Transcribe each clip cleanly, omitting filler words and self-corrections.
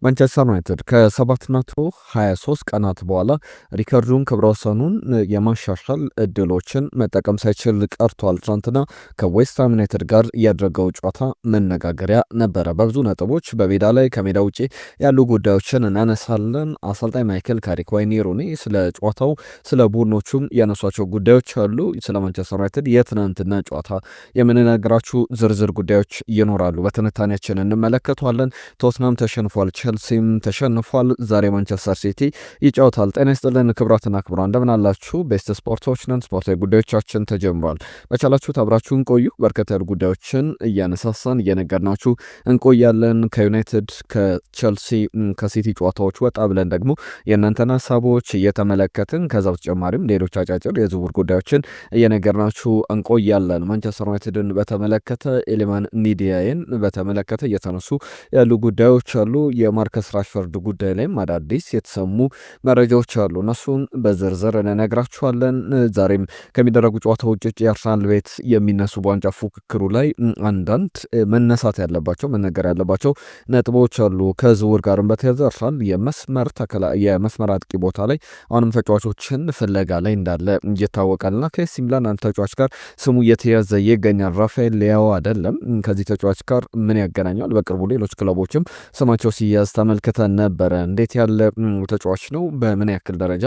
ማንቸስተር ዩናይትድ ከ723 ቀናት በኋላ ሪከርዱን ክብረ ወሰኑን የማሻሻል እድሎችን መጠቀም ሳይችል ቀርቷል። ትናንትና ከዌስትሃም ዩናይትድ ጋር ያደረገው ጨዋታ መነጋገሪያ ነበረ። በብዙ ነጥቦች በሜዳ ላይ ከሜዳ ውጭ ያሉ ጉዳዮችን እናነሳለን። አሰልጣኝ ማይክል ካሪክ ወይኒ ሩኒ ስለ ጨዋታው ስለ ቡድኖቹም ያነሷቸው ጉዳዮች አሉ። ስለ ማንቸስተር ዩናይትድ የትናንትና ጨዋታ የምንነግራችሁ ዝርዝር ጉዳዮች ይኖራሉ። በትንታኔያችን እንመለከተዋለን። ቶትናም ተሸንፏል። ቸልሲም ተሸንፏል። ዛሬ ማንቸስተር ሲቲ ይጫወታል። ጤና ይስጥልን ክቡራትና ክቡራን እንደምን አላችሁ? ቤስት ስፖርቶች ነን። ስፖርታዊ ጉዳዮቻችን ተጀምሯል። በቻላችሁት አብራችሁን ቆዩ። በርከት ያሉ ጉዳዮችን እያነሳሳን እየነገርናችሁ እንቆያለን። ከዩናይትድ ከቸልሲ ከሲቲ ጨዋታዎች ወጣ ብለን ደግሞ የእናንተን ሀሳቦች እየተመለከትን ከዛ በተጨማሪም ሌሎች አጫጭር የዝውውር ጉዳዮችን እየነገርናችሁ እንቆያለን። ማንቸስተር ዩናይትድን በተመለከተ ኤሊማን ኒዲያይን በተመለከተ እየተነሱ ያሉ ጉዳዮች አሉ። የማርከስ ራሽፈርድ ጉዳይ ላይም አዳዲስ የተሰሙ መረጃዎች አሉ። እነሱን በዝርዝር እንነግራችኋለን። ዛሬም ከሚደረጉ ጨዋታዎች ውጭ የአርሰናል ቤት የሚነሱ በዋንጫ ፉክክሩ ላይ አንዳንድ መነሳት ያለባቸው መነገር ያለባቸው ነጥቦች አሉ። ከዝውውር ጋርም በተያዘ አርሰናል የመስመር አጥቂ ቦታ ላይ አሁንም ተጫዋቾችን ፍለጋ ላይ እንዳለ ይታወቃልና ከኤሲ ሚላን አንድ ተጫዋች ጋር ስሙ እየተያዘ ይገኛል። ራፋኤል ሊያኦ አይደለም። ከዚህ ተጫዋች ጋር ምን ያገናኘዋል? በቅርቡ ሌሎች ክለቦችም ስማቸው ሲያዝ ተመልክተን ነበረ። እንዴት ያለ ተጫዋች ነው? በምን ያክል ደረጃ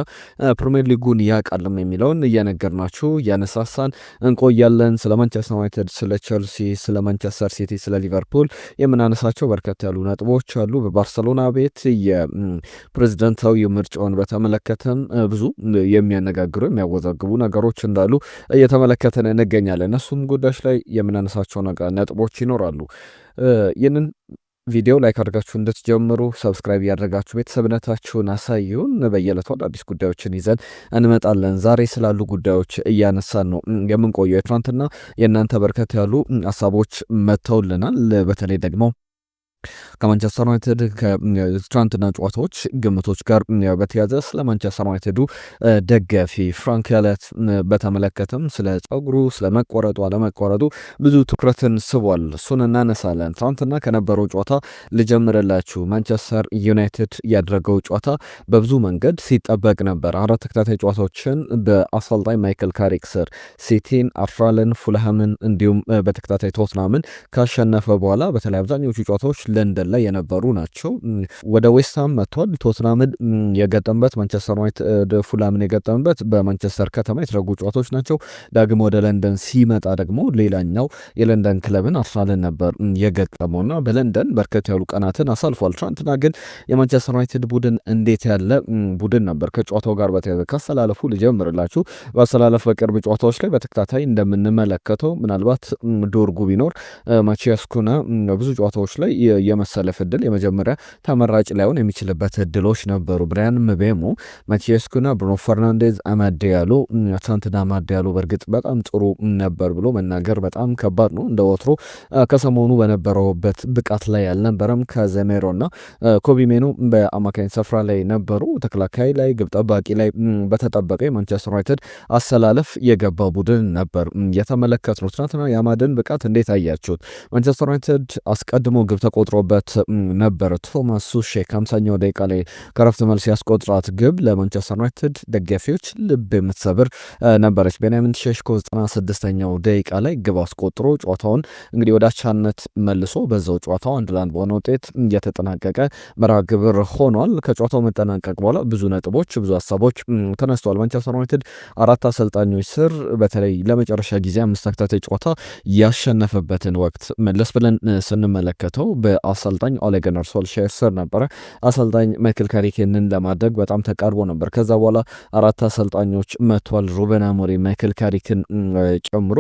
ፕሪሚየር ሊጉን ያውቃልም የሚለውን እየነገርናችሁ እያነሳሳን እንቆያለን። ስለ ማንቸስተር ዩናይትድ፣ ስለ ቸልሲ፣ ስለ ማንቸስተር ሲቲ፣ ስለ ሊቨርፑል የምናነሳቸው በርከት ያሉ ነጥቦች አሉ። በባርሰሎና ቤት የፕሬዝደንታዊ ምርጫውን በተመለከተም ብዙ የሚያነጋግሩ የሚያወዛግቡ ነገሮች እንዳሉ እየተመለከተን እንገኛለን። እነሱም ጉዳዮች ላይ የምናነሳቸው ነጥቦች ይኖራሉ። ይህንን ቪዲዮ ላይክ አድርጋችሁ እንድትጀምሩ ሰብስክራይብ ያደርጋችሁ ቤተሰብነታችሁን አሳዩን። በየዕለቱ አዳዲስ ጉዳዮችን ይዘን እንመጣለን። ዛሬ ስላሉ ጉዳዮች እያነሳን ነው የምንቆየው። የትናንትና የእናንተ በርከት ያሉ ሀሳቦች መጥተውልናል። በተለይ ደግሞ ከማንቸስተር ዩናይትድ ከትናንትና ጨዋታዎች ግምቶች ጋር በተያዘ ስለ ማንቸስተር ዩናይትዱ ደጋፊ ፍራንክ ያለት በተመለከተም ስለ ጸጉሩ ስለ መቆረጡ አለመቆረጡ ብዙ ትኩረትን ስቧል። እሱን እናነሳለን። ትናንትና ከነበረው ጨዋታ ልጀምርላችሁ። ማንቸስተር ዩናይትድ ያደረገው ጨዋታ በብዙ መንገድ ሲጠበቅ ነበር። 4 ተከታታይ ጨዋታዎችን በአሰልጣኝ ማይክል ካሪክ ስር ሲቲን፣ አርሰናልን፣ ፉልሃምን እንዲሁም በተከታታይ ቶትናምን ካሸነፈ በኋላ በተለይ አብዛኞቹ ጨዋታዎች ለንደን ላይ የነበሩ ናቸው። ወደ ዌስትሃም መጥቷል። ቶትናምን የገጠምበት ማንቸስተር ዩናይትድ ፉላምን የገጠምበት በማንቸስተር ከተማ የተደረጉ ጨዋታዎች ናቸው። ዳግም ወደ ለንደን ሲመጣ ደግሞ ሌላኛው የለንደን ክለብን አርሰናልን ነበር የገጠመውና በለንደን በርከት ያሉ ቀናትን አሳልፏል። ትናንትና ግን የማንቸስተር ዩናይትድ ቡድን እንዴት ያለ ቡድን ነበር? ከጨዋታው ጋር በተያያዘ ካስተላለፉ ልጀምርላችሁ። በአስተላለፍ በቅርብ ጨዋታዎች ላይ በተከታታይ እንደምንመለከተው ምናልባት ዶርጉ ቢኖር ማቲያስ ኩና ብዙ ጨዋታዎች ላይ የመሰለፍ እድል የመጀመሪያ ተመራጭ ላይሆን የሚችልበት እድሎች ነበሩ። ብራያን ምቤሞ፣ ማቲያስ ኩና፣ ብሩኖ ፈርናንዴዝ፣ አማድ ዲያሎ። ትናንትና አማድ ዲያሎ በእርግጥ በጣም ጥሩ ነበር ብሎ መናገር በጣም ከባድ ነው። እንደ ወትሮ ከሰሞኑ በነበረውበት ብቃት ላይ አልነበረም። ካዘሜሮ እና ኮቢ ሜኑ በአማካኝ ስፍራ ላይ ነበሩ። ተከላካይ ላይ ግብ ጠባቂ ላይ በተጠበቀ የማንቸስተር ዩናይትድ አሰላለፍ የገባ ቡድን ነበር የተመለከት ነው። ትናንትና የአማድን ብቃት እንዴት አያችሁት? ማንቸስተር ዩናይትድ አስቀድሞ ግብ ተቆጥሮበት ነበር። ቶማስ ሱሼክ 50ኛው ደቂቃ ላይ ከረፍት መልስ ያስቆጥራት ግብ ለማንቸስተር ዩናይትድ ደጋፊዎች ልብ የምትሰብር ነበረች። ቤንያሚን ሼሽኮ 96ኛው ደቂቃ ላይ ግብ አስቆጥሮ ጨዋታውን እንግዲህ ወደ አቻነት መልሶ በዛው ጨዋታው 1-1 በሆነ ውጤት እየተጠናቀቀ መርሃ ግብር ሆኗል። ከጨዋታው መጠናቀቅ በኋላ ብዙ ነጥቦች ብዙ ሀሳቦች ተነስተዋል። ማንቸስተር ዩናይትድ 4 አሰልጣኞች ስር በተለይ ለመጨረሻ ጊዜ 5 ተከታታይ ጨዋታ ያሸነፈበትን ወቅት መለስ ብለን ስንመለከተው በአሰልጣኝ ኦሌ ጉናር ሶልሻየር ስር ነበረ። አሰልጣኝ ማይክል ካሪክንን ለማድረግ በጣም ተቃርቦ ነበር። ከዛ በኋላ 4 አሰልጣኞች መጥቷል። ሩበን አሞሪም ማይክል ካሪክን ጨምሮ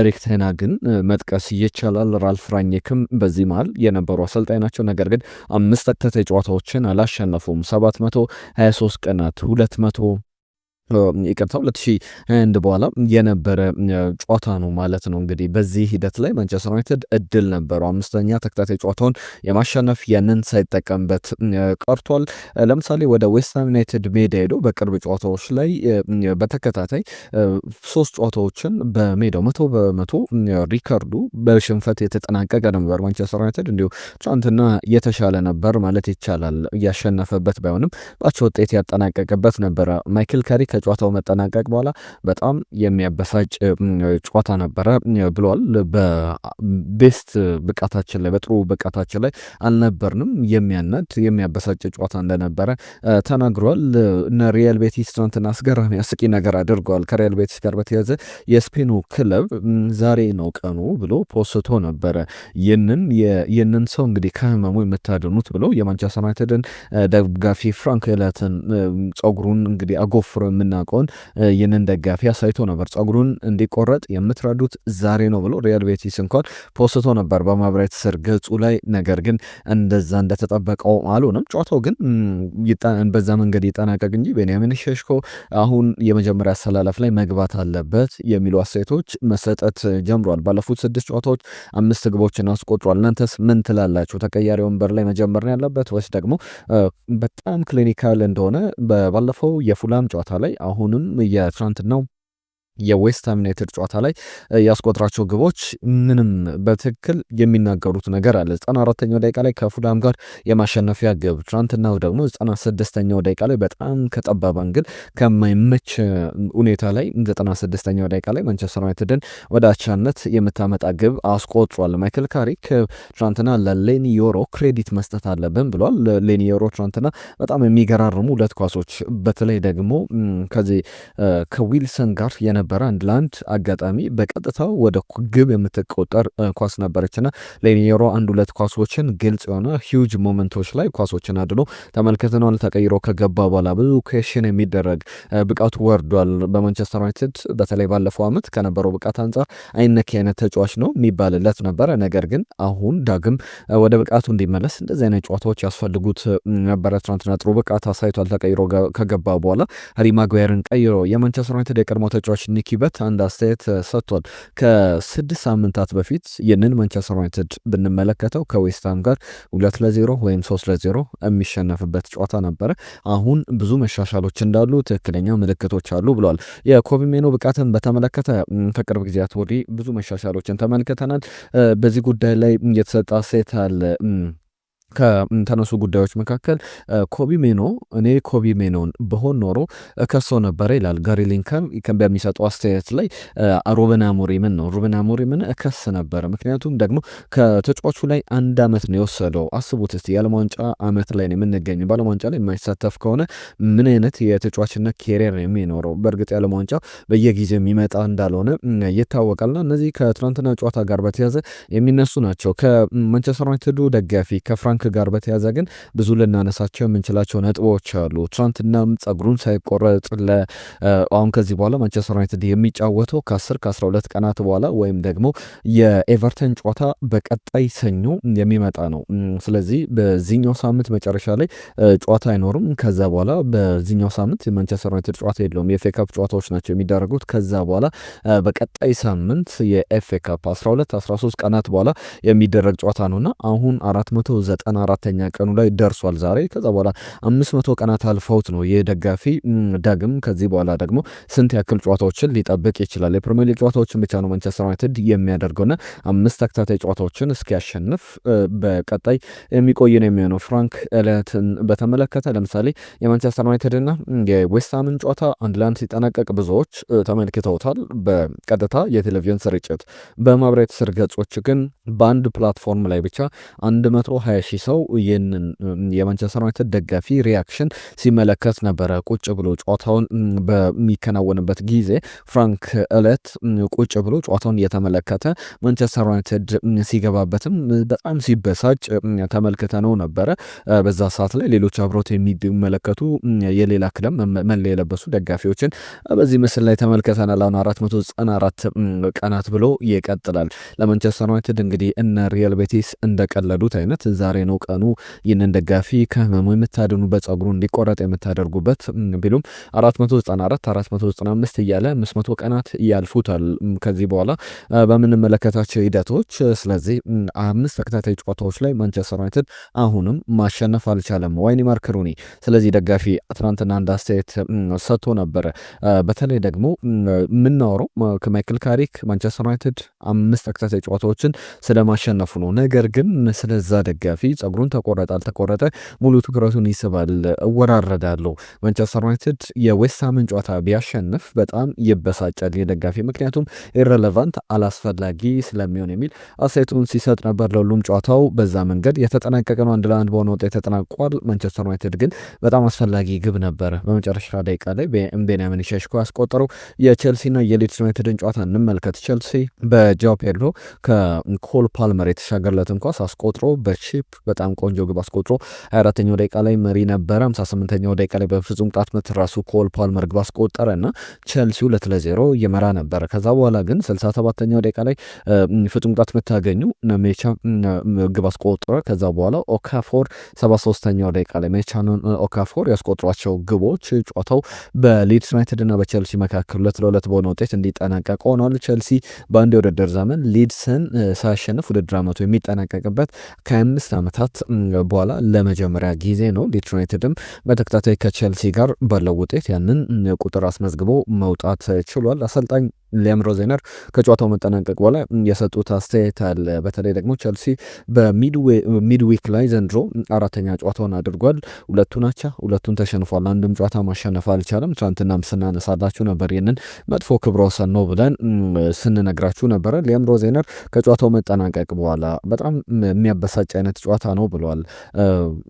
ኤሪክ ቴን ሃግን መጥቀስ ይቻላል። ራልፍ ራኒክም በዚህ መሃል የነበሩ አሰልጣኝ ናቸው። ነገር ግን 5 ተከታታይ ጨዋታዎችን አላሸነፉም። 723 ቀናት 200 ይቅርታ 2021 በኋላ የነበረ ጨዋታ ነው ማለት ነው። እንግዲህ በዚህ ሂደት ላይ ማንቸስተር ዩናይትድ እድል ነበረው አምስተኛ ተከታታይ ጨዋታውን የማሸነፍ ያንን ሳይጠቀምበት ቀርቷል። ለምሳሌ ወደ ዌስትሃም ዩናይትድ ሜዳ ሄዶ በቅርብ ጨዋታዎች ላይ በተከታታይ 3 ጨዋታዎችን በሜዳው 100% ሪከርዱ በሽንፈት የተጠናቀቀ ነበር። ማንቸስተር ዩናይትድ እንዲሁ ትናንትና የተሻለ ነበር ማለት ይቻላል። እያሸነፈበት ባይሆንም ባቻ ውጤት ያጠናቀቀበት ነበረ። ማይክል ካሪክ ከጨዋታው መጠናቀቅ በኋላ በጣም የሚያበሳጭ ጨዋታ ነበረ ብሏል። በቤስት ብቃታችን ላይ በጥሩ ብቃታችን ላይ አልነበርንም፣ የሚያናድ የሚያበሳጭ ጨዋታ እንደነበረ ተናግሯል። እነ ሪያል ቤቲስ ትናንትና አስገራሚ አስቂ ነገር አድርገዋል። ከሪያል ቤቲስ ጋር በተያዘ የስፔኑ ክለብ ዛሬ ነው ቀኑ ብሎ ፖስቶ ነበረ። ይህንን ሰው እንግዲህ ከህመሙ የምታድኑት ብሎ የማንቸስተር ዩናይትድን ደጋፊ ፍራንክ ኤለትን ጸጉሩን እንግዲህ አጎፍሮ የምናውቀውን ይህንን ደጋፊ አሳይቶ ነበር። ጸጉሩን እንዲቆረጥ የምትረዱት ዛሬ ነው ብሎ ሪያል ቤቲስ እንኳን ፖስቶ ነበር በማህበራዊ ትስስር ገጹ ላይ። ነገር ግን እንደዛ እንደተጠበቀው አልሆነም። ጨዋታው ግን በዛ መንገድ ይጠናቀቅ እንጂ ቤንያሚን ሼሽኮ አሁን የመጀመሪያ አሰላለፍ ላይ መግባት አለበት የሚሉ አስተያየቶች መሰጠት ጀምሯል። ባለፉት 6 ጨዋታዎች 5 ግቦችን አስቆጥሯል። እናንተስ ምን ትላላችሁ? ተቀያሪ ወንበር ላይ መጀመር ነው ያለበት ወይስ ደግሞ በጣም ክሊኒካል እንደሆነ ባለፈው የፉላም ጨዋታ ላይ አሁንም የትናንትናው የዌስትሃም ዩናይትድ ጨዋታ ላይ ያስቆጥራቸው ግቦች ምንም በትክክል የሚናገሩት ነገር አለ። 94ኛው ደቂቃ ላይ ከፉላም ጋር የማሸነፊያ ግብ፣ ትናንትናው ደግሞ 96ኛው ደቂቃ ላይ በጣም ከጠባብ አንግል ከማይመች ሁኔታ ላይ 96ኛው ደቂቃ ላይ ማንቸስተር ዩናይትድን ወደ አቻነት የምታመጣ ግብ አስቆጥሯል። ማይክል ካሪክ ትናንትና ለሌኒ ዮሮ ክሬዲት መስጠት አለብን ብሏል። ሌኒ ዮሮ ትናንትና በጣም የሚገራርሙ 2 ኳሶች በተለይ ደግሞ ከዚህ ከዊልሰን ጋር የነበረ 1-1 አጋጣሚ በቀጥታ ወደ ግብ የምትቆጠር ኳስ ነበረችና ሌኒየሮ 1-2 ኳሶችን ግልጽ የሆነ ሂውጅ ሞመንቶች ላይ ኳሶችን አድኖ ተመልክተናል። ተቀይሮ ከገባ በኋላ ብዙ ኩዌሽን የሚደረግ ብቃቱ ወርዷል። በማንቸስተር ዩናይትድ በተለይ ባለፈው ዓመት ከነበረው ብቃት አንጻር አይነክ አይነት ተጫዋች ነው የሚባልለት ነበረ። ነገር ግን አሁን ዳግም ወደ ብቃቱ እንዲመለስ እንደዚህ አይነት ጨዋታዎች ያስፈልጉት ነበረ። ትናንትና ጥሩ ብቃት አሳይቷል። ተቀይሮ ከገባ በኋላ ሃሪ ማጓየርን ቀይሮ የማንቸስተር ዩናይትድ የቀድሞ ተጫዋች ኒኪበት አንድ አስተያየት ሰጥቷል። ከ6 ሳምንታት በፊት ይህንን ማንቸስተር ዩናይትድ ብንመለከተው ከዌስትሃም ጋር 2-0 ወይም 3-0 የሚሸነፍበት ጨዋታ ነበረ። አሁን ብዙ መሻሻሎች እንዳሉ ትክክለኛ ምልክቶች አሉ ብለዋል። የኮቢ ሜኖ ብቃትን በተመለከተ ከቅርብ ጊዜያት ወዲህ ብዙ መሻሻሎችን ተመልክተናል። በዚህ ጉዳይ ላይ የተሰጠ አስተያየት አለ። ከተነሱ ጉዳዮች መካከል ኮቢ ሜኖን በሆን ኖሮ ከሶ ነበረ ይላል ጋሪ ሊንከር በሚሰጠው አስተያየት ላይ። ሩበን አሞሪምን እከስ ነበረ። ምክንያቱም ደግሞ ከተጫዋቹ ላይ 1 ዓመት ነው የወሰደው። አስቡት እስቲ የዓለም ዋንጫ ዓመት ላይ ነው የምንገኘው። በዓለም ዋንጫ ላይ የማይሳተፍ ከሆነ ምን አይነት የተጫዋችነት ኬሪየር ነው የሚኖረው? በእርግጥ የዓለም ዋንጫ በየጊዜው የሚመጣ እንዳልሆነ ይታወቃልና እነዚህ ከትናንትና ጨዋታ ጋር በተያዘ የሚነሱ ናቸው። ከማንቸስተር ዩናይትዱ ደጋፊ ከፍራንክ ጋር በተያዘ ግን ብዙ ልናነሳቸው የምንችላቸው ነጥቦች አሉ። ትናንትናም ጸጉሩን ሳይቆረጥ አሁን ከዚህ በኋላ ማንቸስተር ዩናይትድ የሚጫወተው ከ10-12 ቀናት በኋላ ወይም ደግሞ የኤቨርተን ጨዋታ በቀጣይ ሰኞ የሚመጣ ነው። ስለዚህ በዚህኛው ሳምንት መጨረሻ ላይ ጨዋታ አይኖርም። ከዛ በኋላ በዚህኛው ሳምንት የማንቸስተር ዩናይትድ ጨዋታ የለውም። የኤፍኤ ካፕ ጨዋታዎች ናቸው የሚደረጉት። ከዛ በኋላ በቀጣይ ሳምንት የኤፍኤ ካፕ 12-13 ቀናት በኋላ የሚደረግ ጨዋታ ነውና አሁን 494ኛ ቀኑ ላይ ደርሷል ዛሬ። ከዛ በኋላ 500 ቀናት አልፈውት ነው ይህ ደጋፊ ዳግም ከዚህ በኋላ ደግሞ ስንት ያክል ጨዋታዎችን ሊጠብቅ ይችላል? የፕሪሚየር ሊግ ጨዋታዎችን ብቻ ነው ማንቸስተር ዩናይትድ የሚያደርገውና 5 ተከታታይ ጨዋታዎችን እስኪያሸንፍ በቀጣይ የሚቆይ ነው የሚሆነው። ፍራንክ ኤሊዮትን በተመለከተ ለምሳሌ የማንቸስተር ዩናይትድና የዌስትሃምን ጨዋታ 1-1 ሲጠናቀቅ ብዙዎች ተመልክተውታል በቀጥታ የቴሌቪዥን ስርጭት። በማህበራዊ ትስስር ገጾች ግን በአንድ ፕላትፎርም ላይ ብቻ 120 ሺህ ሰው ይህንን የማንቸስተር ዩናይትድ ደጋፊ ሪያክሽን ሲመለከት ነበረ። ቁጭ ብሎ ጨዋታውን በሚከናወንበት ጊዜ ፍራንክ ኤሊዮት ቁጭ ብሎ ጨዋታውን እየተመለከተ ማንቸስተር ዩናይትድ ሲገባበትም በጣም ሲበሳጭ ተመልክተ ነው ነበረ። በዛ ሰዓት ላይ ሌሎች አብሮት የሚመለከቱ የሌላ ክለብ መለያ የለበሱ ደጋፊዎችን በዚህ ምስል ላይ ተመልክተናል። አሁን 494 ቀናት ብሎ ይቀጥላል። ለማንቸስተር ዩናይትድ እንግዲህ እነ ሪያል ቤቲስ እንደቀለዱት አይነት ዛሬ ነው ቀኑ ይህንን ደጋፊ ከህመሙ የምታድኑበት ጸጉሩ እንዲቆረጥ የምታደርጉበት ቢሉም 494 495 እያለ 500 ቀናት ያልፉታል ከዚህ በኋላ በምንመለከታቸው ሂደቶች። ስለዚህ 5 ተከታታይ ጨዋታዎች ላይ ማንቸስተር ዩናይትድ አሁንም ማሸነፍ አልቻለም ዋይኒ ማርክ ሩኒ። ስለዚህ ደጋፊ ትናንትና አንድ አስተያየት ሰጥቶ ነበረ። በተለይ ደግሞ የምናወራው ከማይክል ካሪክ ማንቸስተር ዩናይትድ 5 ተከታታይ ጨዋታዎችን ስለማሸነፉ ነው። ነገር ግን ስለዛ ደጋፊ ጸጉሩን ተቆረጠ አልተቆረጠ ሙሉ ትኩረቱን ይስባል። እወራረዳለሁ ማንቸስተር ዩናይትድ የዌስትሃምን ጨዋታ ቢያሸንፍ በጣም ይበሳጫል የደጋፊ ምክንያቱም ኢረሌቫንት አላስፈላጊ ስለሚሆን የሚል አስተያየቱን ሲሰጥ ነበር። ለሁሉም ጨዋታው በዛ መንገድ የተጠናቀቀ ነው። 1-1 በሆነ ውጤት ተጠናቋል። ማንቸስተር ዩናይትድ ግን በጣም አስፈላጊ ግብ ነበረ በመጨረሻ ደቂቃ ላይ ቤንያሚን ሼሽኮ ያስቆጠረው። የቼልሲና የሊድስ ዩናይትድን ጨዋታ እንመልከት። ቼልሲ በጃው ፔድሮ ከኮል ፓልመር የተሻገርለትን ኳስ አስቆጥሮ በቺፕ በጣም ቆንጆ ግብ አስቆጥሮ 24ኛው ደቂቃ ላይ መሪ ነበረ። 58ኛው ደቂቃ ላይ በፍጹም ቅጣት ምት ራሱ ኮል ፓልመር ግብ አስቆጠረ እና ቼልሲ 2-0 እየመራ ነበረ። ከዛ በኋላ ግን 67ኛው ደቂቃ ላይ ፍጹም ቅጣት የምታገኙ ሜቻ ግብ አስቆጥረ። ከዛ በኋላ ኦካፎር 73ኛው ደቂቃ ላይ ሜቻንን ኦካፎር ያስቆጥሯቸው ግቦች ጨዋታው በሊድስ ዩናይትድ እና በቼልሲ መካከል 2-2 በሆነ ውጤት እንዲጠናቀቅ ሆኗል። ቼልሲ በአንድ የውድድር ዘመን ሊድስን ሳያሸንፍ ውድድር ዓመቱ የሚጠናቀቅበት ከ5 ዓመታት በኋላ ለመጀመሪያ ጊዜ ነው። ሊድስ ዩናይትድም በተከታታይ ከቼልሲ ጋር ባለው ውጤት ያንን ቁጥር አስመዝግቦ መውጣት ችሏል። አሰልጣኝ ሊያም ሮዜነር ከጨዋታው መጠናቀቅ በኋላ የሰጡት አስተያየት አለ። በተለይ ደግሞ ቼልሲ በሚድዊክ ላይ ዘንድሮ 4ኛ ጨዋታውን አድርጓል። ሁለቱን አቻ፣ ሁለቱን ተሸንፏል። አንድም ጨዋታ ማሸነፍ አልቻለም። ትናንትናም ስናነሳላችሁ ነበር ይህንን መጥፎ ክብረ ወሰን ነው ብለን ስንነግራችሁ ነበረ። ሊያም ሮዜነር ከጨዋታው መጠናቀቅ በኋላ በጣም የሚያበሳጭ አይነት ጨዋታ ነው ብለዋል።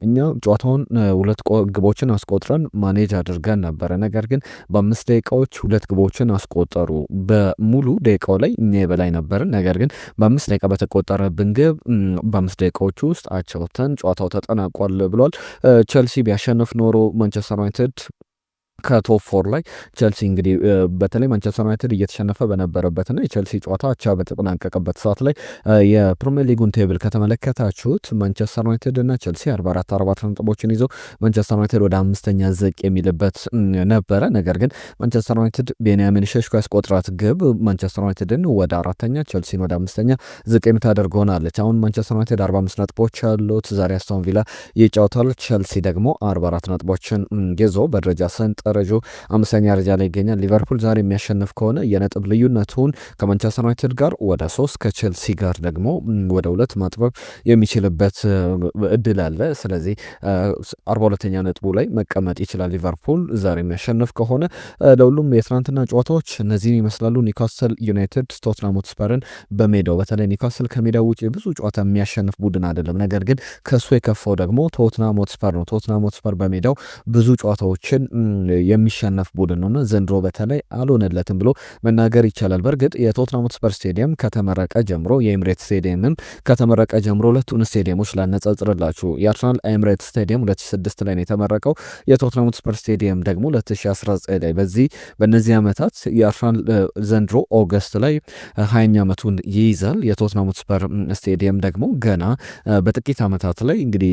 እኛ ጨዋታውን 2 ግቦችን አስቆጥረን ማኔጅ አድርገን ነበረ። ነገር ግን በ5 ደቂቃዎች 2 ግቦችን አስቆጠሩ። በሙሉ ደቂቃው ላይ እኛ የበላይ ነበርን። ነገር ግን በ5 ደቂቃ በተቆጠረብን ግብ በ5 ደቂቃዎች ውስጥ አቻ ወጥተን ጨዋታው ተጠናቋል ብሏል። ቼልሲ ቢያሸንፍ ኖሮ ማንቸስተር ዩናይትድ ከቶፕ 4 ላይ ቼልሲ እንግዲህ በተለይ ማንቸስተር ዩናይትድ እየተሸነፈ በነበረበትና የቼልሲ ጨዋታ አቻ በተጠናቀቀበት ሰዓት ላይ የፕሪሚየር ሊጉን ቴብል ከተመለከታችሁት ማንቸስተር ዩናይትድ እና ቼልሲ 44 ነጥቦችን ይዘው ማንቸስተር ዩናይትድ ወደ 5ኛ ዝቅ የሚልበት ነበረ። ነገር ግን ማንቸስተር ዩናይትድ ቤንያሚን ሼሽኮ ያስቆጥራት ግብ ማንቸስተር ዩናይትድን ወደ 4ኛ ቼልሲን ወደ 5ኛ ዝቅ የምታደርግ ሆናለች። አሁን ማንቸስተር ዩናይትድ 45 ነጥቦች ያሉት ዛሬ አስቶን ቪላ ይጫወታል። ቼልሲ ደግሞ 44 ነጥቦችን ይዞ በደረጃ ሰንጠረዡ 5ኛ ደረጃ ላይ ይገኛል። ሊቨርፑል ዛሬ የሚያሸንፍ ከሆነ የነጥብ ልዩነቱን ከማንቸስተር ዩናይትድ ጋር ወደ 3 ከቼልሲ ጋር ደግሞ ወደ 2 ማጥበብ የሚችልበት እድል አለ። ስለዚህ 42ኛ ነጥቡ ላይ መቀመጥ ይችላል ሊቨርፑል ዛሬ የሚያሸንፍ ከሆነ። ለሁሉም የትናንትና ጨዋታዎች እነዚህን ይመስላሉ። ኒውካስል ዩናይትድ ቶትናም ሆትስፐርን በሜዳው በተለይ ኒውካስል ከሜዳው ውጭ ብዙ ጨዋታ የሚያሸንፍ ቡድን አይደለም። ነገር ግን ከሱ የከፋው ደግሞ ቶትናም ሆትስፐር ነው። ቶትናም ሆትስፐር በሜዳው ብዙ ጨዋታዎችን የሚሸነፍ ቡድን ነውና ዘንድሮ በተለይ አልሆነለትም ብሎ መናገር ይቻላል። በእርግጥ የቶትናም ሆትስፐር ስቴዲየም ከተመረቀ ጀምሮ የኤምሬት ስቴዲየምም ከተመረቀ ጀምሮ ሁለቱን ስቴዲየሞች ላነጻጽርላችሁ። የአርሰናል ኤምሬት ስቴዲየም 2006 ላይ ነው የተመረቀው። የቶትናም ሆትስፐር ስቴዲየም ደግሞ 2019 ላይ በእነዚህ ዓመታት የአርሰናል ዘንድሮ ኦገስት ላይ 20ኛ ዓመቱን ይይዛል። የቶትናም ሆትስፐር ስቴዲየም ደግሞ ገና በጥቂት ዓመታት ላይ እንግዲህ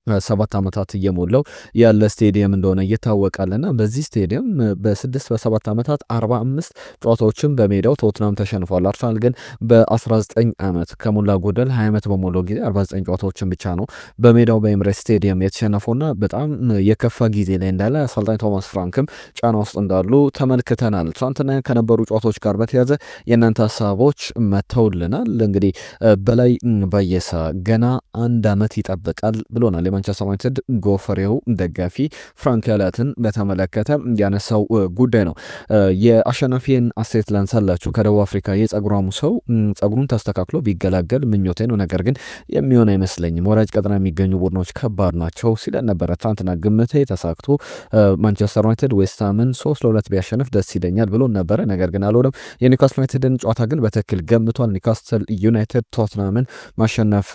7 ዓመታት እየሞላው ያለ ስቴዲየም እንደሆነ ይታወቃልና በዚህ ስቴዲየም በ7 ዓመታት 45 ጨዋታዎችን በሜዳው ቶትናም ተሸንፏል። አርሰናል ግን በ19 ዓመት ከሞላ ጎደል 20 ዓመት በሞላው ጊዜ 49 ጨዋታዎችን ብቻ ነው በሜዳው በኤምሬትስ ስቴዲየም የተሸነፈውና በጣም የከፋ ጊዜ ላይ እንዳለ አሰልጣኝ ቶማስ ፍራንክም ጫና ውስጥ እንዳሉ ተመልክተናል። ትናንትና ከነበሩ ጨዋታዎች ጋር በተያዘ የእናንተ ሀሳቦች መተውልናል። እንግዲህ በላይ ባየሳ ገና 1 ዓመት ይጠብቃል ብሎናል። የማንቸስተር ዩናይትድ ጎፈሬው ደጋፊ ፍራንክ ያላትን በተመለከተ ያነሳው ጉዳይ ነው። የአሸናፊን አስተያየት ላንሳላችሁ። ከደቡብ አፍሪካ የጸጉራሙ ሰው ጸጉሩን ተስተካክሎ ቢገላገል ምኞቴ ነው፣ ነገር ግን የሚሆን አይመስለኝም። ወራጅ ቀጠና የሚገኙ ቡድኖች ከባድ ናቸው ሲለን ነበረ። ትናንትና ግምቴ ተሳክቶ ማንቸስተር ዩናይትድ ዌስትሃምን 3-2 ቢያሸንፍ ደስ ይለኛል ብሎ ነበረ፣ ነገር ግን አልሆነም። የኒውካስል ዩናይትድን ጨዋታ ግን በትክክል ገምቷል። ኒውካስል ዩናይትድ ቶትናምን ማሸነፍ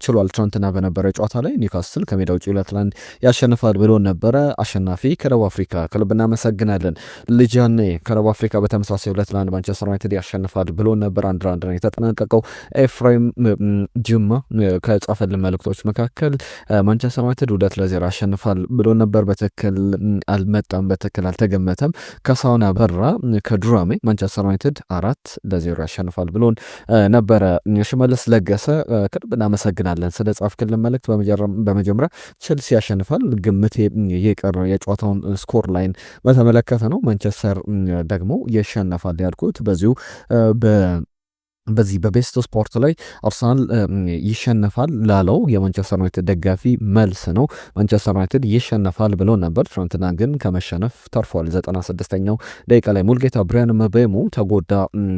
ችሏል። ትናንትና በነበረ ጨዋታ ላይ ኒውካስል ከሜዳ ውጭ 2-1 ያሸንፋል ብሎ ነበረ። አሸናፊ ከደቡብ አፍሪካ ከልብ እናመሰግናለን። ልጃኔ ከደቡብ አፍሪካ በተመሳሳይ 2-1 ማንቸስተር ዩናይትድ ያሸንፋል ብሎ ነበር። 1-1 ነው የተጠናቀቀው። ኤፍሬም ጅማ ከጻፈልን መልእክቶች መካከል ማንቸስተር ዩናይትድ 2-0 ያሸንፋል ብሎ ነበር። በትክክል አልመጣም፣ በትክክል አልተገመተም። ከሳውና በራ ከዱራሜ ማንቸስተር ዩናይትድ 4-0 ያሸንፋል ብሎን ነበረ። ሽመልስ ለገሰ ከልብ እናመሰግናለን ስለ ጻፍክልን መልእክት። በመጀመሪያ ቼልሲ ያሸንፋል ግምቴ የቀረ የጨዋታውን ስኮር ላይን በተመለከተ ነው። ማንቸስተር ደግሞ ይሸነፋል ያልኩት በዚህ በቤስት ስፖርት ላይ አርሰናል ይሸነፋል ላለው የማንቸስተር ዩናይትድ ደጋፊ መልስ ነው። ማንቸስተር ዩናይትድ ይሸነፋል ብሎ ነበር። ትናንትና ግን ከመሸነፍ ተርፏል። 96ኛው ደቂቃ ላይ ሙልጌታ ብሪያን መቤሙ ተጎዳ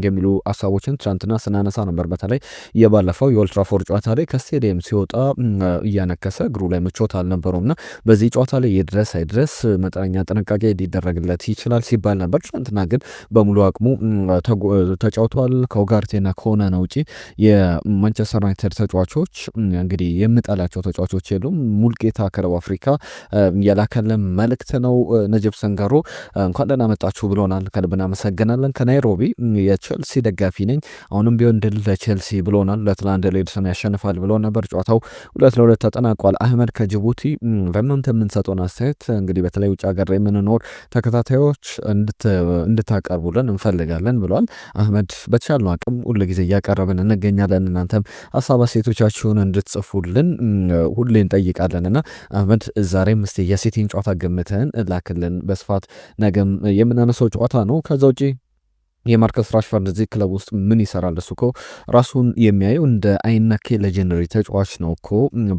የሚሉ ሀሳቦችን ትናንትና ስናነሳ ነበር። በተለይ የባለፈው የኦልትራፎርድ ጨዋታ ላይ ከስቴዲየም ሲወጣ እያነከሰ እግሩ ላይ ምቾት አልነበረውም እና በዚህ ጨዋታ ላይ የድረስ አይድረስ መጠነኛ ጥንቃቄ ሊደረግለት ይችላል ሲባል ነበር። ትናንትና ግን በሙሉ አቅሙ ተጫውቷል። ከኡጋርቴና ከሆነ ነው ውጪ የማንቸስተር ዩናይትድ ተጫዋቾች እንግዲህ የምጠላቸው ተጫዋቾች የሉም። ሙልጌታ ከደቡብ አፍሪካ የላከልን መልእክት ነው። ነጅብ ሰንጋሮ እንኳን ደህና መጣችሁ ብሎናል። ከልብ እናመሰግናለን። ከናይሮቢ የቼልሲ ደጋፊ ነኝ፣ አሁንም ቢሆን ድል ለቼልሲ ብሎናል። 2-1 ሌድሰን ያሸንፋል ብሎ ነበር። ጨዋታው 2-2 ተጠናቋል። አህመድ ከጅቡቲ ለእናንተ የምንሰጠውን አስተያየት እንግዲህ በተለይ ውጭ ሀገር የምንኖር ተከታታዮች እንድታቀርቡልን እንፈልጋለን ብሏል። አህመድ በተቻልነው አቅም ሁሉ ጊዜ እያቀረብን እንገኛለን። እናንተም ሀሳብ አስተያየቶቻችሁን እንድትጽፉልን ሁሌ እንጠይቃለን እና አህመድ ዛሬም እስቲ የሲቲን ጨዋታ ግምትህን ላክልን። በስፋት ነገም የምናነሰው ጨዋታ ነው። ከዛ ውጪ የማርከስ ራሽፎርድ እዚህ ክለብ ውስጥ ምን ይሰራል? እሱ እኮ ራሱን የሚያየው እንደ አይነኬ ሌጀንደሪ ተጫዋች ነው እኮ።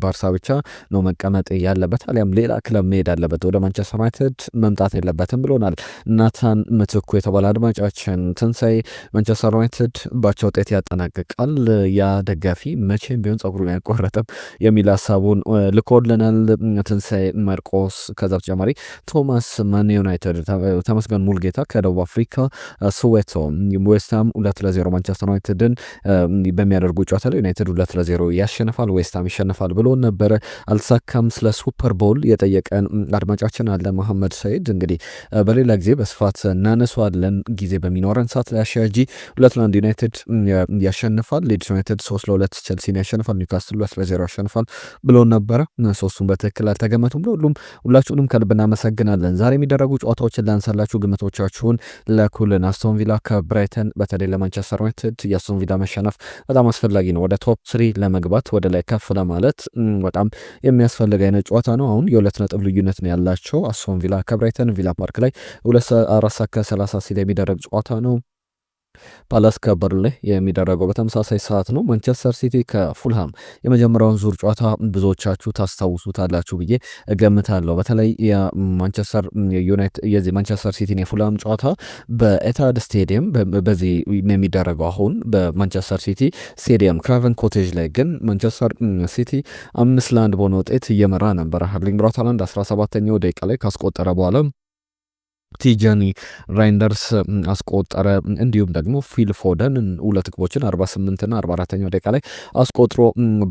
ባርሳ ብቻ ነው መቀመጥ ያለበት አሊያም ሌላ ክለብ መሄድ አለበት፣ ወደ ማንቸስተር ዩናይትድ መምጣት የለበትም ብሎናል ናታን ምትኩ የተባለ አድማጫችን። ትንሳኤ ማንቸስተር ዩናይትድ ባቻ ውጤት ያጠናቅቃል፣ ያ ደጋፊ መቼም ቢሆን ጸጉሩን አይቆረጥም የሚል ሀሳቡን ልኮልናል ትንሳኤ መርቆስ። ከዛ በተጨማሪ ቶማስ ማን ዩናይትድ ተመስገን ሙልጌታ ከደቡብ አፍሪካ ስዌት ዌስትሃም 2-0 ማንቸስተር ዩናይትድን በሚያደርጉ ጨዋታ ላይ ዩናይትድ 2-0 ያሸንፋል፣ ዌስትሃም ይሸንፋል ብሎ ነበረ። አልሳካም። ስለ ሱፐር ቦል የጠየቀን አድማጫችን አለ መሐመድ ሰይድ። እንግዲህ በሌላ ጊዜ በስፋት እናነሷለን ጊዜ በሚኖረን ሰዓት ላይ አሻጂ 2-1 ዩናይትድ ያሸንፋል፣ ሊድስ ዩናይትድ 3-2 ቼልሲን ያሸንፋል፣ ኒውካስትል 2-0 ያሸንፋል ብሎ ነበረ። ሶስቱም በትክክል አልተገመቱም። ሁላችሁንም ከልብ እናመሰግናለን። ዛሬ የሚደረጉ ጨዋታዎችን ላንሳላችሁ፣ ግምቶቻችሁን ለኩልን። አስቶን ቪላ ከብራይተን በተለይ ለማንቸስተር ዩናይትድ የአስቶን ቪላ መሸነፍ በጣም አስፈላጊ ነው። ወደ ቶፕ 3 ለመግባት ወደ ላይ ከፍ ለማለት በጣም የሚያስፈልግ አይነት ጨዋታ ነው። አሁን የ2 ነጥብ ልዩነት ነው ያላቸው አስቶን ቪላ ከብራይተን ቪላ ፓርክ ላይ 4:30 ሲል የሚደረግ ጨዋታ ነው። ፓላስ ከበርንሌ የሚደረገው በተመሳሳይ ሰዓት ነው። ማንቸስተር ሲቲ ከፉልሃም የመጀመሪያውን ዙር ጨዋታ ብዙዎቻችሁ ታስታውሱታላችሁ ብዬ እገምታለሁ። በተለይ ማንቸስተር ሲቲን የፉልሃም ጨዋታ በኤታድ ስቴዲየም በዚህ የሚደረገው አሁን በማንቸስተር ሲቲ ስቴዲየም ክራቨን ኮቴጅ ላይ ግን ማንቸስተር ሲቲ 5-1 በሆነ ውጤት እየመራ ነበር። ሃርሊንግ ብራውት ሃላንድ 17ኛው ደቂቃ ላይ ካስቆጠረ በኋላ ቲጃኒ ራይንደርስ አስቆጠረ። እንዲሁም ደግሞ ፊል ፎደን 2 ግቦችን 48ና 44ኛው ደቂቃ ላይ አስቆጥሮ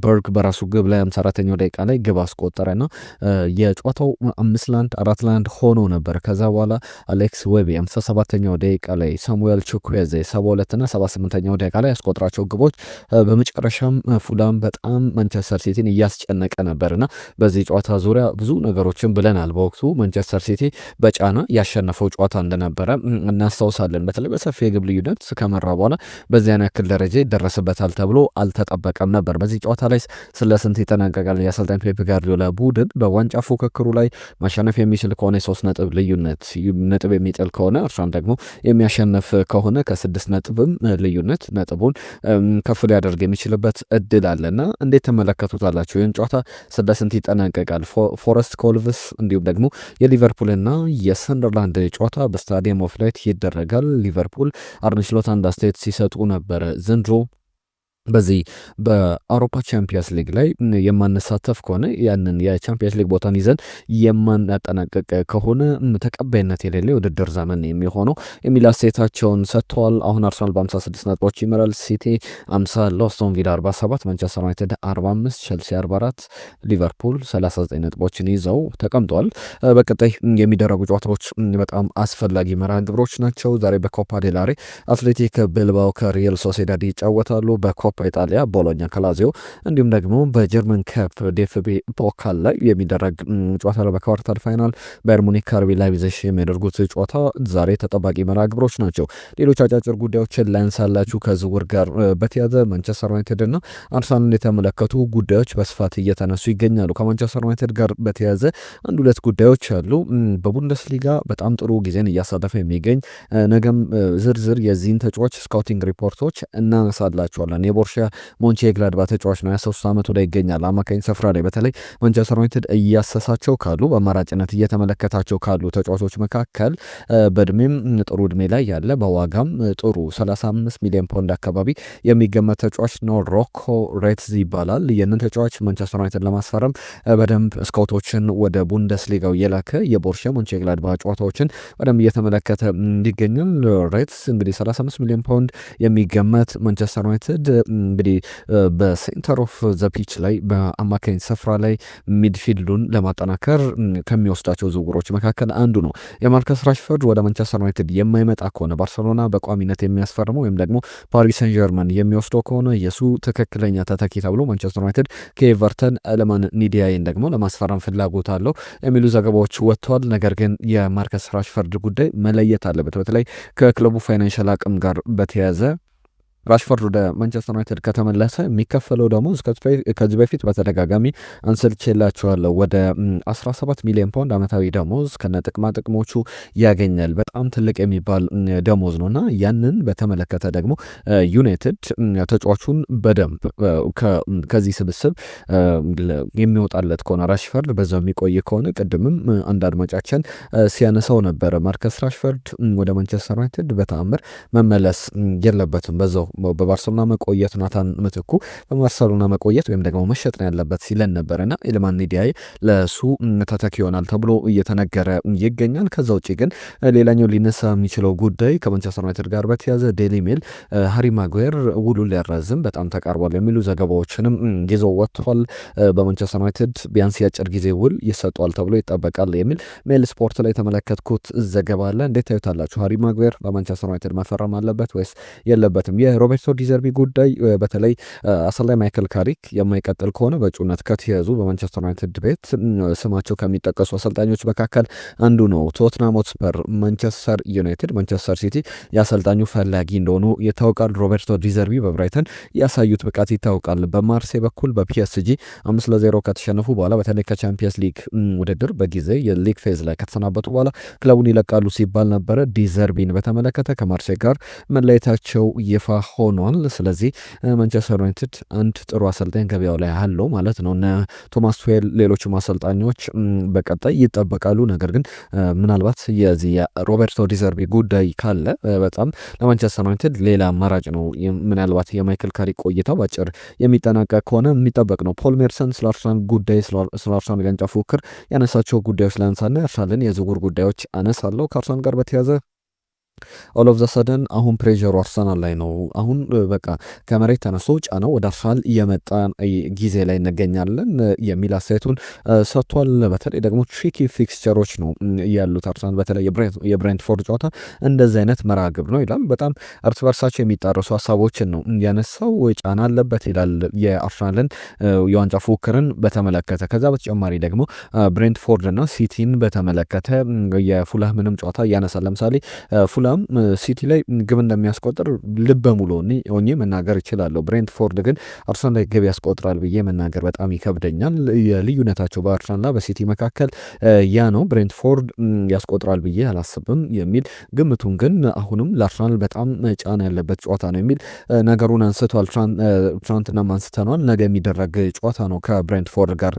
በርግ በራሱ ግብ ላይ 54ኛው ደቂቃ ላይ ግብ አስቆጠረና የጨዋታው 5-1 4-1 ሆኖ ነበር። ከዛ በኋላ አሌክስ ዌቢ 57ኛው ደቂቃ ላይ፣ ሳሙኤል ቹኩዌዜ 72ና 78ኛው ደቂቃ ላይ ያስቆጥራቸው ግቦች በመጨረሻም ፉላም በጣም ማንቸስተር ሲቲን እያስጨነቀ ነበርና በዚህ ጨዋታ ዙሪያ ብዙ ነገሮችን ብለናል። በወቅቱ ማንቸስተር ሲቲ በጫና ያሸነፈው ጨዋታ እንደነበረ እናስታውሳለን። በተለይ በሰፊ የግብ ልዩነት ከመራ በኋላ በዚያን ያክል ደረጃ ይደረስበታል ተብሎ አልተጠበቀም ነበር። በዚህ ጨዋታ ላይ ስለ ስንት ይጠናቀቃል? የአሰልጣኝ ፔፕ ጋርዲዮላ ቡድን በዋንጫ ፉክክሩ ላይ ማሸነፍ የሚችል ከሆነ የ3 ነጥብ ልዩነት ነጥብ የሚጥል ከሆነ እርሷን ደግሞ የሚያሸነፍ ከሆነ ከ6 ነጥብም ልዩነት ነጥቡን ከፍ ሊያደርግ የሚችልበት እድል አለና እንዴት ተመለከቱታላችሁ? ይህን ጨዋታ ስለ ስንት ይጠናቀቃል? ፎረስት ኮልቭስ እንዲሁም ደግሞ የሊቨርፑልና የሰንደርላንድ ጨዋታ በስታዲየም ኦፍ ላይት ይደረጋል። ሊቨርፑል አርነ ስሎት አንድ አስተያየት ሲሰጡ ነበረ። ዘንድሮ በዚህ በአውሮፓ ቻምፒየንስ ሊግ ላይ የማንሳተፍ ከሆነ ያንን የቻምፒየንስ ሊግ ቦታን ይዘን የማናጠናቀቅ ከሆነ ተቀባይነት የሌለ የውድድር ዘመን የሚሆነው የሚል አስተያየታቸውን ሰጥተዋል። አሁን አርሰናል በ56 ነጥቦች ይመራል። ሲቲ 50፣ አስቶን ቪላ 47፣ ማንቸስተር ዩናይትድ 45፣ ቸልሲ 44፣ ሊቨርፑል 39 ነጥቦችን ይዘው ተቀምጠዋል። በቀጣይ የሚደረጉ ጨዋታዎች በጣም አስፈላጊ መርሃ ግብሮች ናቸው። ዛሬ በኮፓ ዴላሬ አትሌቲክ ብልባው ከሪየል ሶሴዳድ ይጫወታሉ። በኮፓ ኢጣሊያ ቦሎኛ ከላዚዮ እንዲሁም ደግሞ በጀርመን ካፕ ዲኤፍቢ ፖካል ላይ የሚደረግ ጨዋታ ነው። በኳርተር ፋይናል ባየር ሙኒክ ከአርቢ ላይፕዚግ የሚያደርጉት ጨዋታ ዛሬ ተጠባቂ መርሃ ግብሮች ናቸው። ሌሎች አጫጭር ጉዳዮችን ላንሳላችሁ። ከዝውውር ጋር በተያዘ ማንቸስተር ዩናይትድ እና አርሰናልን የተመለከቱ ጉዳዮች በስፋት እየተነሱ ይገኛሉ። ከማንቸስተር ዩናይትድ ጋር በተያዘ አንድ ሁለት ጉዳዮች አሉ። በቡንደስሊጋ በጣም ጥሩ ጊዜን እያሳለፈ የሚገኝ ነገም ዝርዝር የዚህን ተጫዋች ስካውቲንግ ሪፖርቶች እናነሳላቸዋለን። የቦርሺያ ሞንቼግላድባ ተጫዋች ነው። 23 ዓመቱ ላይ ይገኛል። አማካኝ ስፍራ ላይ በተለይ ማንቸስተር ዩናይትድ እያሰሳቸው ካሉ በአማራጭነት እየተመለከታቸው ካሉ ተጫዋቾች መካከል በእድሜም ጥሩ እድሜ ላይ ያለ በዋጋም ጥሩ 35 ሚሊዮን ፓውንድ አካባቢ የሚገመት ተጫዋች ነው። ሮኮ ሬትዝ ይባላል። ይህንን ተጫዋች ማንቸስተር ዩናይትድ ለማስፈረም በደንብ ስካውቶችን ወደ ቡንደስሊጋው የላከ የቦርሺያ ሞንቼግላድባ ጨዋታዎችን በደንብ እየተመለከተ ይገኛል። ሬትዝ እንግዲህ 35 ሚሊዮን ፓውንድ የሚገመት ማንቸስተር ዩናይትድ እንግዲህ በሴንተር ኦፍ ዘ ፒች ላይ በአማካኝ ስፍራ ላይ ሚድፊልዱን ለማጠናከር ከሚወስዳቸው ዝውውሮች መካከል አንዱ ነው። የማርከስ ራሽፎርድ ወደ ማንቸስተር ዩናይትድ የማይመጣ ከሆነ ባርሰሎና በቋሚነት የሚያስፈርመው ወይም ደግሞ ፓሪስ ሰን ጀርመን የሚወስደው ከሆነ የሱ ትክክለኛ ተተኪ ተብሎ ማንቸስተር ዩናይትድ ከኤቨርተን ኤለማን ኒዲያይን ደግሞ ለማስፈረም ፍላጎት አለው የሚሉ ዘገባዎች ወጥተዋል። ነገር ግን የማርከስ ራሽፎርድ ጉዳይ መለየት አለበት። በተለይ ከክለቡ ፋይናንሻል አቅም ጋር በተያያዘ ራሽፎርድ ወደ ማንቸስተር ዩናይትድ ከተመለሰ የሚከፈለው ደሞዝ ከዚህ በፊት በተደጋጋሚ አንስልቼላቸዋለሁ። ወደ 17 ሚሊዮን ፓውንድ ዓመታዊ ደሞዝ ከነ ጥቅማ ጥቅሞቹ ያገኛል። በጣም ትልቅ የሚባል ደሞዝ ነው እና ያንን በተመለከተ ደግሞ ዩናይትድ ተጫዋቹን በደንብ ከዚህ ስብስብ የሚወጣለት ከሆነ ራሽፎርድ በዛው የሚቆይ ከሆነ ቅድምም አንድ አድማጫችን ሲያነሳው ነበረ ማርከስ ራሽፎርድ ወደ ማንቸስተር ዩናይትድ በተአምር መመለስ የለበትም በዛው በባርሰሎና መቆየት ናታን ምትኩ በባርሰሎና መቆየት ወይም ደግሞ መሸጥ ነው ያለበት ሲለን ነበረና ኤልማን ኒዲያይ ለሱ ተተኪ ይሆናል ተብሎ እየተነገረ ይገኛል። ከዛ ውጭ ግን ሌላኛው ሊነሳ የሚችለው ጉዳይ ከማንቸስተር ዩናይትድ ጋር በተያዘ ዴሊ ሜል ሃሪ ማጓየር ውሉ ሊያራዝም በጣም ተቃርቧል የሚሉ ዘገባዎችንም ይዞ ወጥቷል። በማንቸስተር ዩናይትድ ቢያንስ የአጭር ጊዜ ውል ይሰጧል ተብሎ ይጠበቃል የሚል ሜል ስፖርት ላይ የተመለከትኩት ዘገባ አለ። እንዴት ታዩታላችሁ? ሃሪ ማጓየር በማንቸስተር ዩናይትድ መፈረም አለበት ወይስ የለበትም? ሮቤርቶ ዲዘርቢ ጉዳይ በተለይ አሰልጣኝ ማይክል ካሪክ የማይቀጥል ከሆነ በእጩነት ከተያዙ በማንቸስተር ዩናይትድ ቤት ስማቸው ከሚጠቀሱ አሰልጣኞች መካከል አንዱ ነው። ቶትናም ሆትስፐር፣ ማንቸስተር ዩናይትድ፣ ማንቸስተር ሲቲ የአሰልጣኙ ፈላጊ እንደሆኑ ይታወቃል። ሮቤርቶ ዲዘርቢ በብራይተን ያሳዩት ብቃት ይታወቃል። በማርሴይ በኩል በፒኤስጂ 5-0 ከተሸነፉ በኋላ በተለይ ከቻምፒየንስ ሊግ ውድድር በጊዜ የሊግ ፌዝ ላይ ከተሰናበቱ በኋላ ክለቡን ይለቃሉ ሲባል ነበረ። ዲዘርቢን በተመለከተ ከማርሴይ ጋር መለየታቸው ይፋ ሆኗል። ስለዚህ ማንቸስተር ዩናይትድ አንድ ጥሩ አሰልጣኝ ገበያው ላይ አለው ማለት ነው። እነ ቶማስ ቱዌል ሌሎችም አሰልጣኞች በቀጣይ ይጠበቃሉ። ነገር ግን ምናልባት የዚህ የሮቤርቶ ዲዘርቢ ጉዳይ ካለ በጣም ለማንቸስተር ዩናይትድ ሌላ አማራጭ ነው። ምናልባት የማይክል ካሪክ ቆይታው ባጭር የሚጠናቀቅ ከሆነ የሚጠበቅ ነው። ፖል ሜርሰን ስለ አርሰናል ጉዳይ ስለ አርሰናል የዋንጫ ፉክክር ያነሳቸው ጉዳዮች ላንሳና የአርሰናልን የዝውውር ጉዳዮች አነሳለሁ። ከአርሰናል ጋር በተያዘ ኦል ኦፍ ዘ ሰደን አሁን ፕሬዠሩ አርሰናል ላይ ነው። አሁን በቃ ከመሬት ተነስቶ ጫናው ወደ አርሰናል እየመጣ ጊዜ ላይ እንገኛለን የሚል አስተያየቱን ሰጥቷል። በተለይ ደግሞ ትሪኪ ፊክስቸሮች ነው ያሉት አርሰናል በተለይ የብሬንትፎርድ ጨዋታ እንደዚህ አይነት መራግብ ነው ይላል። በጣም እርስ በርሳቸው የሚጣረሱ ሀሳቦችን ነው ያነሳው። ጫና አለበት ይላል የአርሰናልን የዋንጫ ፉክክርን በተመለከተ። ከዛ በተጨማሪ ደግሞ ብሬንትፎርድ እና ሲቲን በተመለከተ የፉላምንም ጨዋታ ያነሳል። ለምሳሌ ፉላም ሲቲ ላይ ግብ እንደሚያስቆጥር ልበ ሙሉ ሆኜ መናገር ይችላለሁ። ብሬንትፎርድ ግን አርሰናል ላይ ግብ ያስቆጥራል ብዬ መናገር በጣም ይከብደኛል። የልዩነታቸው በአርሰናልና በሲቲ መካከል ያ ነው። ብሬንትፎርድ ያስቆጥራል ብዬ አላስብም የሚል ግምቱን ግን አሁንም ለአርሰናል በጣም ጫና ያለበት ጨዋታ ነው የሚል ነገሩን አንስቷል። ትናንትና አንስተነዋል። ነገ የሚደረግ ጨዋታ ነው ከብሬንትፎርድ ጋር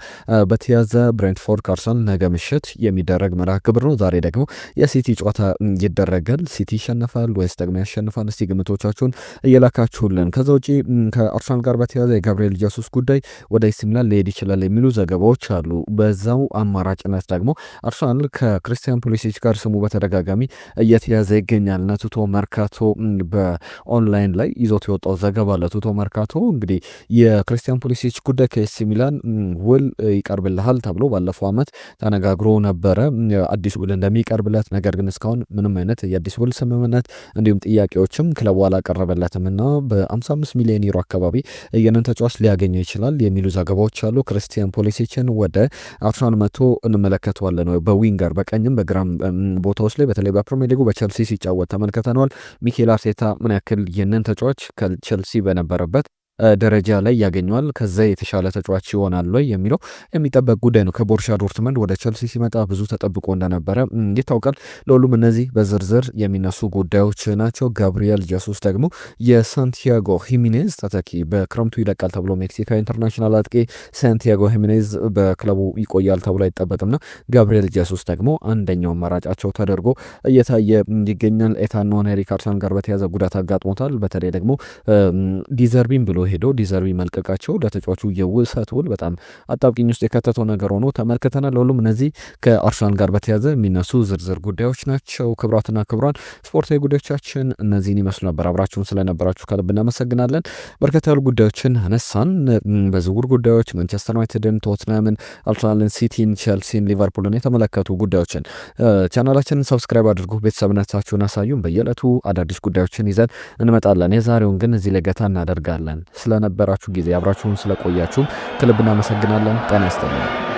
በተያዘ ብሬንትፎርድ ከአርሰናል ነገ ምሽት የሚደረግ መርሃ ግብር ነው። ዛሬ ደግሞ የሲቲ ጨዋታ ይደረጋል። ሲቲ ይሸነፋል ወይስ ደግሞ ያሸንፋል? እስቲ ግምቶቻችሁን እየላካችሁልን። ከዛ ውጪ ከአርሰናል ጋር በተያያዘ የጋብሪኤል ጀሱስ ጉዳይ ወደ ኤሲ ሚላን ሊሄድ ይችላል የሚሉ ዘገባዎች አሉ። በዛው አማራጭነት ደግሞ አርሰናል ከክርስቲያን ፑሊሲች ጋር ስሙ በተደጋጋሚ እየተያዘ ይገኛል። ነቱቶ መርካቶ በኦንላይን ላይ ይዞት የወጣው ዘገባ ለቱቶ መርካቶ እንግዲህ የክርስቲያን ፑሊሲች ጉዳይ ከኤሲ ሚላን ውል ይቀርብልሃል ተብሎ ባለፈው ዓመት ተነጋግሮ ነበረ አዲስ ውል እንደሚቀርብለት። ነገር ግን እስካሁን ምንም አይነት የአዲስ ውል ስምምነት እንዲሁም ጥያቄዎችም ክለቡ አላቀረበለትም እና በ55 ሚሊዮን ዩሮ አካባቢ ይህንን ተጫዋች ሊያገኘው ይችላል የሚሉ ዘገባዎች አሉ። ክርስቲያን ፑሊሲችን ወደ አርሰናል መጥቶ እንመለከተዋለን ወይ በዊንገር በቀኝም በግራም ቦታዎች ላይ በተለይ በፕሪሚየር ሊጉ በቸልሲ ሲጫወት ተመልክተነዋል። ሚኬል አርቴታ ምን ያክል ይህንን ተጫዋች ከቸልሲ በነበረበት ደረጃ ላይ ያገኘዋል፣ ከዛ የተሻለ ተጫዋች ይሆናል ወይ የሚለው የሚጠበቅ ጉዳይ ነው። ከቦሩሲያ ዶርትመንድ ወደ ቸልሲ ሲመጣ ብዙ ተጠብቆ እንደነበረ ይታወቃል። ለሁሉም እነዚህ በዝርዝር የሚነሱ ጉዳዮች ናቸው። ጋብሪኤል ጀሱስ ደግሞ የሳንቲያጎ ሂሚኔዝ ተተኪ በክረምቱ ይለቃል ተብሎ ሜክሲካዊ ኢንተርናሽናል አጥቂ ሳንቲያጎ ሂሚኔዝ በክለቡ ይቆያል ተብሎ አይጠበቅምና ጋብሪኤል ጀሱስ ደግሞ አንደኛው መራጫቸው ተደርጎ እየታየ ይገኛል። ኤታን ንዋኔሪ ከአርሰናል ጋር በተያዘ ጉዳት አጋጥሞታል። በተለይ ደግሞ ዲዘርቢን ብሎ ሄዶ ዲዘርቢ መልቀቃቸው ለተጫዋቹ የውሰት ውል በጣም አጣብቂኝ ውስጥ የከተተው ነገር ሆኖ ተመልክተናል። ለሁሉም እነዚህ ከአርሰናል ጋር በተያዘ የሚነሱ ዝርዝር ጉዳዮች ናቸው። ክቡራትና ክቡራን ስፖርታዊ ጉዳዮቻችን እነዚህን ይመስሉ ነበር። አብራችሁን ስለነበራችሁ ከልብ እናመሰግናለን። በርከት ያሉ ጉዳዮችን አነሳን። በዝውውር ጉዳዮች ማንቸስተር ዩናይትድን፣ ቶትናምን፣ አርሰናልን፣ ሲቲን፣ ቸልሲን፣ ሊቨርፑልን የተመለከቱ ጉዳዮችን ቻናላችንን ሰብስክራይብ አድርጉ፣ ቤተሰብነታችሁን አሳዩን። በየዕለቱ አዳዲስ ጉዳዮችን ይዘን እንመጣለን። የዛሬውን ግን እዚህ ላይ ገታ እናደርጋለን። ስለነበራችሁ ጊዜ አብራችሁን ስለቆያችሁ ከልብ እናመሰግናለን። ጤና ይስጥልኝ።